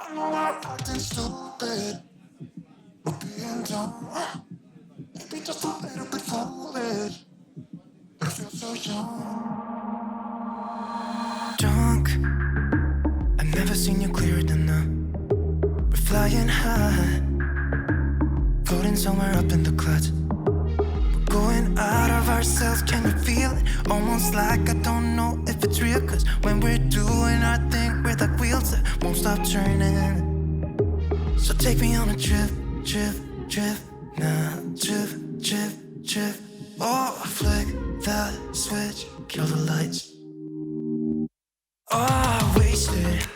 I know I'm acting stupid, but being dumb, maybe just a little bit foolish. I feel so young. Drunk, I've never seen you clearer than now. We're flying high, floating somewhere up in the clouds. We're going out of ourselves, can you feel it? Almost like I don't know if it's real, cause when we're doing our thing, we're like wheels that won't stop turning. So take me on a trip, trip, trip, now trip, trip, trip. Oh, flick that switch, kill the lights. Oh, wasted.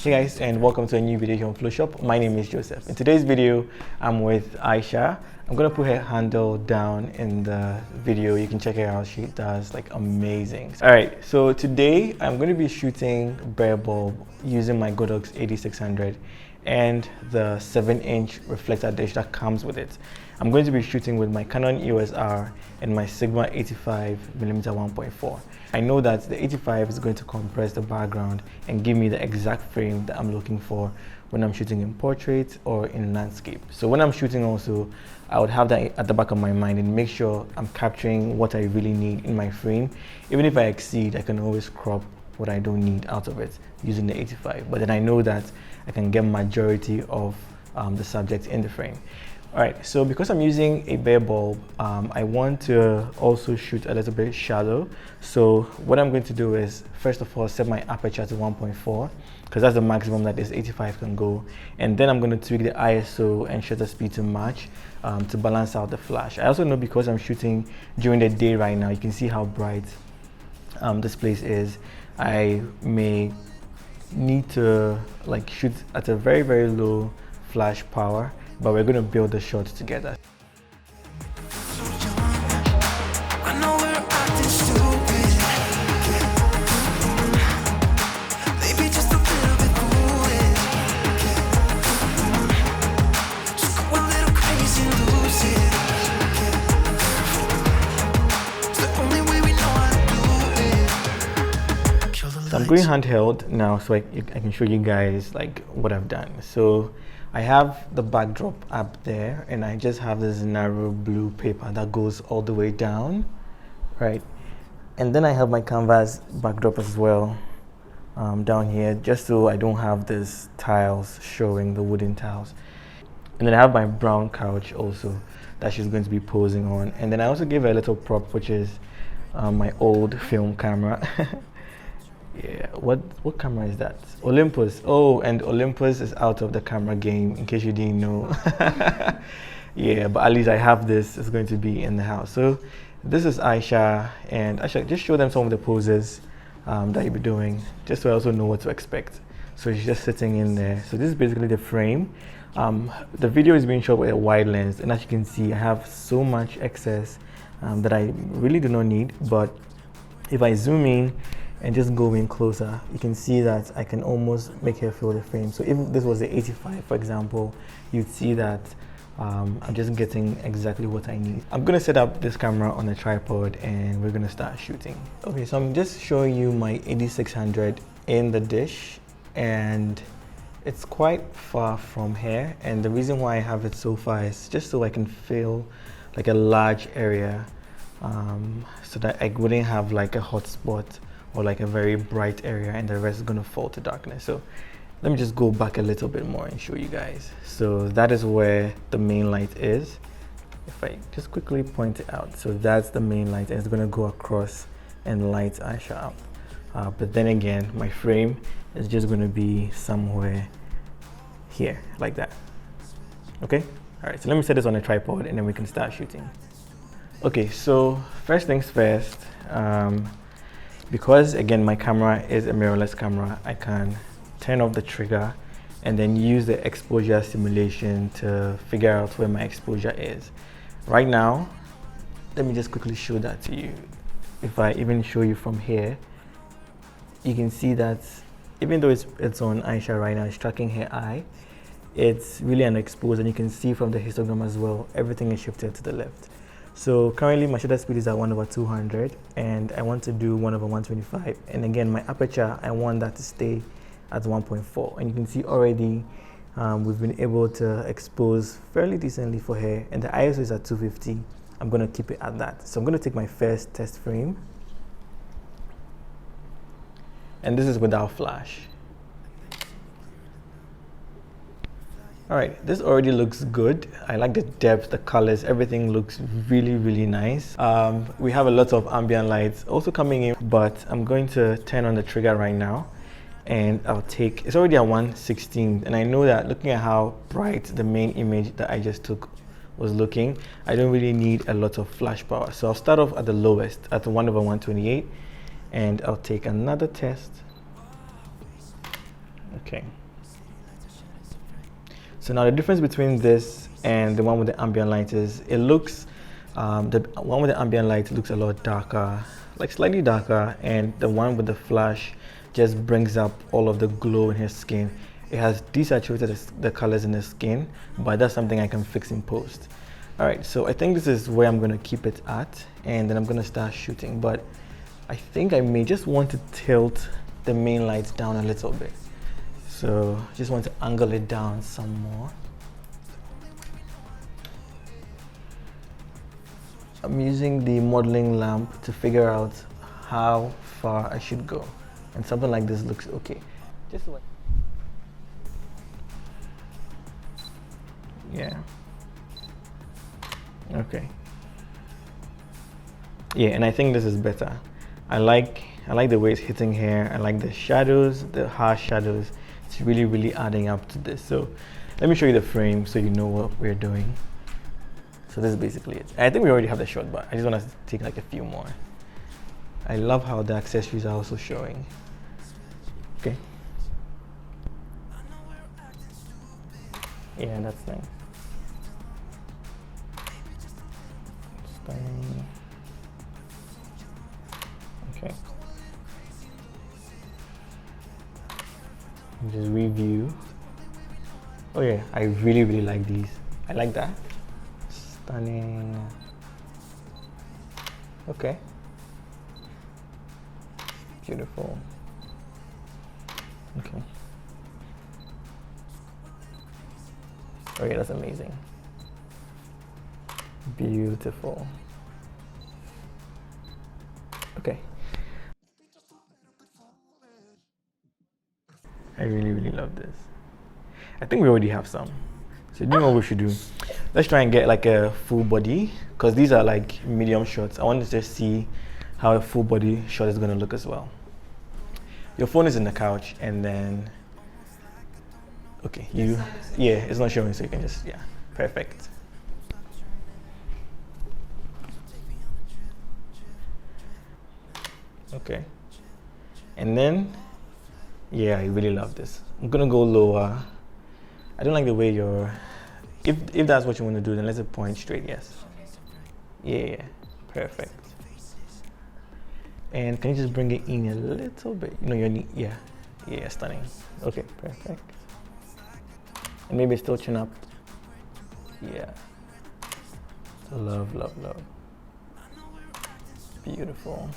Hey guys, and welcome to a new video here on Phloshop. My name is Joseph. In today's video, I'm with Aisha. I'm gonna put her handle down in the video. You can check her out. She does like amazing. All right, so today I'm going to be shooting bare bulb using my Godox 8600 and the 7-inch reflector dish that comes with it. I'm going to be shooting with my Canon EOS R and my Sigma 85mm 1.4. I know that the 85 is going to compress the background and give me the exact frame that I'm looking for when I'm shooting in portrait or in landscape. So when I'm shooting also, I would have that at the back of my mind and make sure I'm capturing what I really need in my frame. Even if I exceed, I can always crop what I don't need out of it using the 85. But then I know that I can get majority of the subject in the frame. All right, so because I'm using a bare bulb, I want to also shoot a little bit shallow. So what I'm going to do is, first of all, set my aperture to 1.4, because that's the maximum that this 85 can go. And then I'm going to tweak the ISO and shutter speed to match to balance out the flash. I also know because I'm shooting during the day right now, you can see how bright this place is. I may need to like shoot at a very, very low flash power, but we're going to build the shot together. So I'm going handheld now, so I can show you guys like what I've done. So I have the backdrop up there, and I just have this narrow blue paper that goes all the way down, right? And then I have my canvas backdrop as well down here, just so I don't have these tiles showing, the wooden tiles. And then I have my brown couch also that she's going to be posing on. And then I also gave her a little prop, which is my old film camera. Yeah, what camera is that? Olympus. Oh, and Olympus is out of the camera game, in case you didn't know. Yeah, but at least I have this. It's going to be in the house. So this is Aisha, and Aisha, just show them some of the poses that you'll be doing, just so I also know what to expect. So she's just sitting in there. So this is basically the frame. The video is being shot with a wide lens, and as you can see, I have so much excess that I really do not need. But if I zoom in and just go in closer, you can see that I can almost make her feel the frame. So if this was the 85, for example, you'd see that I'm just getting exactly what I need. I'm gonna set up this camera on a tripod and we're gonna start shooting. Okay, so I'm just showing you my 8600 in the dish, and it's quite far from here. And the reason why I have it so far is just so I can fill like a large area, so that I wouldn't have like a hot spot or like a very bright area and the rest is going to fall to darkness. So let me just go back a little bit more and show you guys. So that is where the main light is. If I just quickly point it out, so that's the main light, and it's going to go across and light Aisha up. But then again, my frame is just going to be somewhere here like that. Okay, all right, so let me set this on a tripod and then we can start shooting. Okay, so first things first, because again my camera is a mirrorless camera, I can turn off the trigger and then use the exposure simulation to figure out where my exposure is. Right now, let me just quickly show that to you. If I even show you from here, you can see that even though it's on Aisha right now, it's tracking her eye, it's really unexposed, and you can see from the histogram as well, everything is shifted to the left. So currently my shutter speed is at 1/200 and I want to do 1/125. And again, my aperture, I want that to stay at 1.4, and you can see already we've been able to expose fairly decently for hair, and the ISO is at 250. I'm going to keep it at that. So I'm going to take my first test frame, and this is without flash. All right, this already looks good. I like the depth, the colors, everything looks really, really nice. We have a lot of ambient lights also coming in, but I'm going to turn on the trigger right now, and I'll take, it's already at 1/16, and I know that looking at how bright the main image that I just took was looking, I don't really need a lot of flash power. So I'll start off at the lowest, at 1/128, and I'll take another test. Okay. So now the difference between this and the one with the ambient light is it looks, the one with the ambient light looks a lot darker, like slightly darker, and the one with the flash just brings up all of the glow in his skin. It has desaturated the colors in his skin, but that's something I can fix in post. All right, so I think this is where I'm gonna keep it at, and then I'm gonna start shooting, but I think I may just want to tilt the main lights down a little bit. So just want to angle it down some more. I'm using the modeling lamp to figure out how far I should go. And something like this looks okay. Just like, yeah. Okay. Yeah, and I think this is better. I like the way it's hitting here. I like the shadows, the harsh shadows. It's really, really adding up to this. So let me show you the frame so you know what we're doing. So this is basically it. I think we already have the shot, but I just want to take like a few more. I love how the accessories are also showing. Okay. Yeah, that's nice. Stunning. Okay. Just review. Oh yeah, I really, really like these. I like that. Stunning. Okay. Beautiful. Okay. Oh yeah, that's amazing. Beautiful. Okay. I really, really love this. I think we already have some. So you know what we should do? Let's try and get like a full body, because these are like medium shots. I want to just see how a full body shot is going to look as well. Your phone is in the couch, and then, okay, yeah, it's not showing, so you can just, yeah, perfect. Okay. And then, yeah, I really love this. I'm gonna go lower. I don't like the way you're, if that's what you want to do, then let's point straight, yes. Yeah, perfect. And can you just bring it in a little bit? You know, yeah, stunning. Okay, perfect. And maybe still chin up. Yeah. Love, love, love. Beautiful.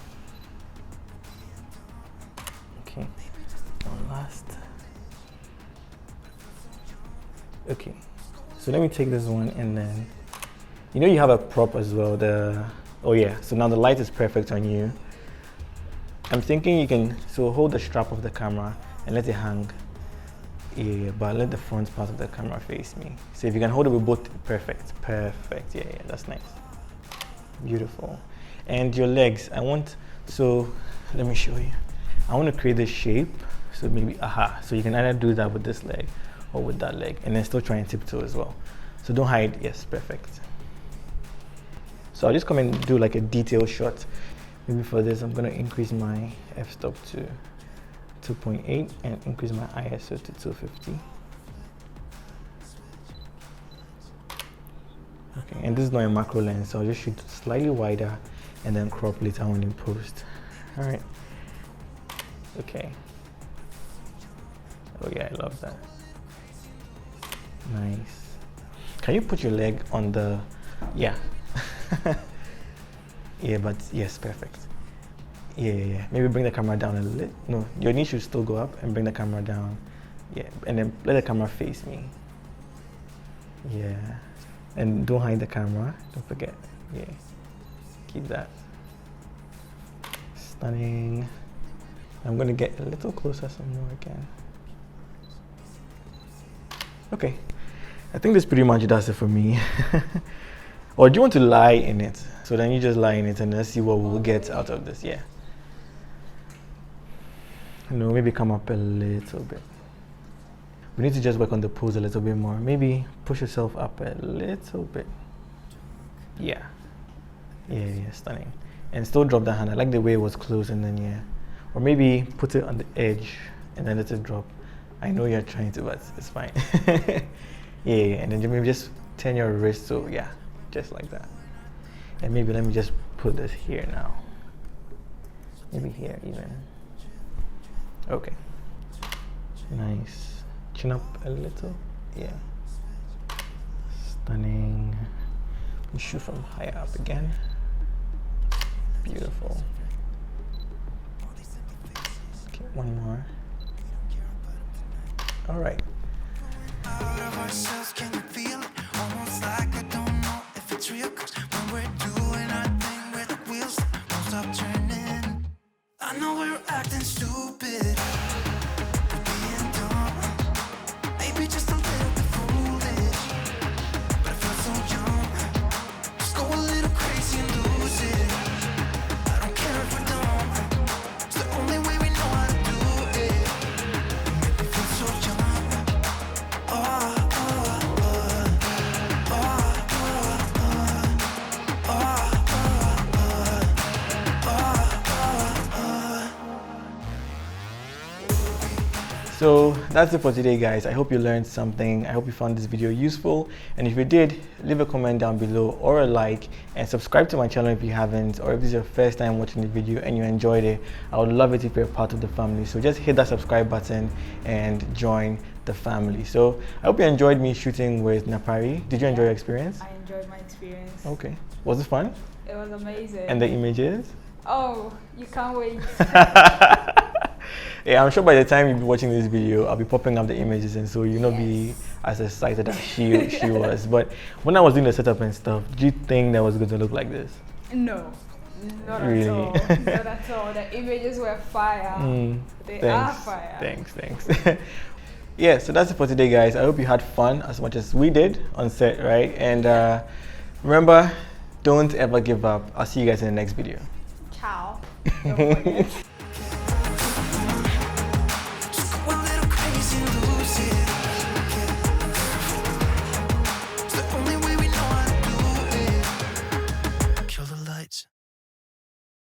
Okay, one last. Okay, so let me take this one, and then, you know, you have a prop as well. Oh yeah, so now the light is perfect on you. I'm thinking you can, so hold the strap of the camera and let it hang. Yeah, but let the front part of the camera face me. So if you can hold it with both, perfect, yeah, that's nice. Beautiful. And your legs, so let me show you. I want to create this shape, so maybe, so you can either do that with this leg or with that leg, and then still try and tiptoe as well. So don't hide, yes, perfect. So I'll just come and do like a detail shot. Maybe for this, I'm gonna increase my f-stop to 2.8 and increase my ISO to 250. Okay, and this is not a macro lens, so I'll just shoot slightly wider and then crop later on in post. All right. Okay. Oh yeah, I love that. Nice. Can you put your leg on the, yeah. Yeah, but yes, perfect. Yeah. Maybe bring the camera down a little. No, your knee should still go up and bring the camera down. Yeah, and then let the camera face me. Yeah, and don't hide the camera. Don't forget. Yeah, keep that. Stunning. I'm gonna get a little closer some more again. Okay, I think this pretty much does it for me. Or do you want to lie in it? So then you just lie in it and let's see what we'll get out of this. Yeah. No, maybe come up a little bit. We need to just work on the pose a little bit more. Maybe push yourself up a little bit. Yeah, stunning. And still drop that hand. I like the way it was closed and then yeah. Or maybe put it on the edge and then let it drop. I know you're trying to, but it's fine. Yeah, and then maybe just turn your wrist so yeah, just like that. And maybe let me just put this here now. Maybe here even. Okay. Nice. Chin up a little. Yeah. Stunning. We shoot from higher up again. Beautiful. Okay, one more. All right. Out of ourselves, can you feel it? Almost like I don't know if it's real. 'Cause when we're doing our thing, where the wheels won't stop turning. I know we're acting stupid, we're being dumb, maybe just a little bit foolish, but it feels so young. Just go a little crazy and lose it. I don't care if we're dumb, it's the only way we know how to do it. Make me feel so young. So that's it for today, guys. I hope you learned something. I hope you found this video useful, and if you did, leave a comment down below or a like, and subscribe to my channel if you haven't, or if this is your first time watching the video and you enjoyed it. I would love it if you're a part of the family. So just hit that subscribe button and join the family. So I hope you enjoyed me shooting with Napari. Did you enjoy your experience? I enjoyed my experience. Okay. Was it fun? It was amazing. And the images? Oh, you can't wait. Yeah, I'm sure by the time you'll be watching this video, I'll be popping up the images, and so you'll not be as excited as she was. But when I was doing the setup and stuff, did you think that was going to look like this? No, not Really? at all. Not at all. The images were fire. They are fire. Thanks. Yeah, so that's it for today, guys. I hope you had fun as much as we did on set, right? And remember, don't ever give up. I'll see you guys in the next video. Ciao. Don't forget.